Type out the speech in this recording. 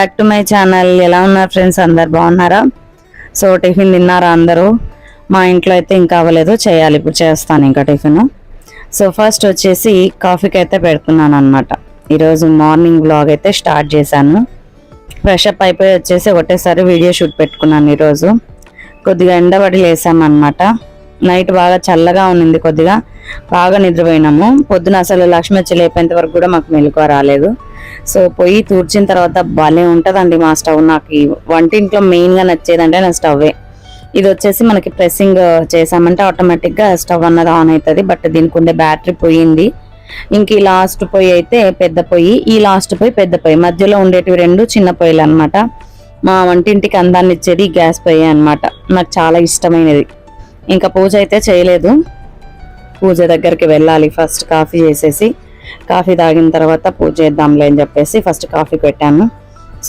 Back to my channel. ఎలా ఉన్నారు friends? అందరు బాగున్నారా? సో టిఫిన్ తిన్నారా అందరూ? మా ఇంట్లో అయితే ఇంకా అవ్వలేదు, చేయాలి, ఇప్పుడు చేస్తాను ఇంకా టిఫిన్. సో ఫస్ట్ వచ్చేసి కాఫీకి అయితే పెడుతున్నాను అనమాట. ఈరోజు మార్నింగ్ బ్లాగ్ అయితే స్టార్ట్ చేశాను. ఫ్రెష్ అప్ అయిపోయి వచ్చేసి ఒకటేసారి వీడియో షూట్ పెట్టుకున్నాను. ఈరోజు కొద్దిగా ఎండబడి లేసామన్నమాట. నైట్ బాగా చల్లగా ఉన్నింది, కొద్దిగా బాగా నిద్రపోయినాము. పొద్దున అసలు లక్ష్మి వచ్చి లేపేంత వరకు కూడా మాకు మెలకువ రాలేదు. సో పొయ్యి తూర్చిన తర్వాత భలే ఉంటుందండి మా స్టవ్. నాకు వంటింట్లో మెయిన్గా నచ్చేదంటే నా స్టవ్వే. ఇది వచ్చేసి మనకి ప్రెస్సింగ్ చేసామంటే ఆటోమేటిక్గా స్టవ్ అన్నది ఆన్ అవుతుంది. బట్ దీనికి ఉండే బ్యాటరీ పోయింది. ఇంక ఈ లాస్ట్ పొయ్యి అయితే పెద్ద పొయ్యి, ఈ లాస్ట్ పొయ్యి పెద్ద పొయ్యి, మధ్యలో ఉండేటివి రెండు చిన్న పొయ్యిలు అనమాట. మా వంటింటికి అందాన్ని ఇచ్చేది గ్యాస్ పొయ్యి అనమాట. నాకు చాలా ఇష్టమైనది. ఇంకా పూజ అయితే చేయలేదు, పూజ దగ్గరికి వెళ్ళాలి. ఫస్ట్ కాఫీ చేసేసి, కాఫీ తాగిన తర్వాత పూజ చేద్దాంలే అని చెప్పేసి ఫస్ట్ కాఫీ పెట్టాను.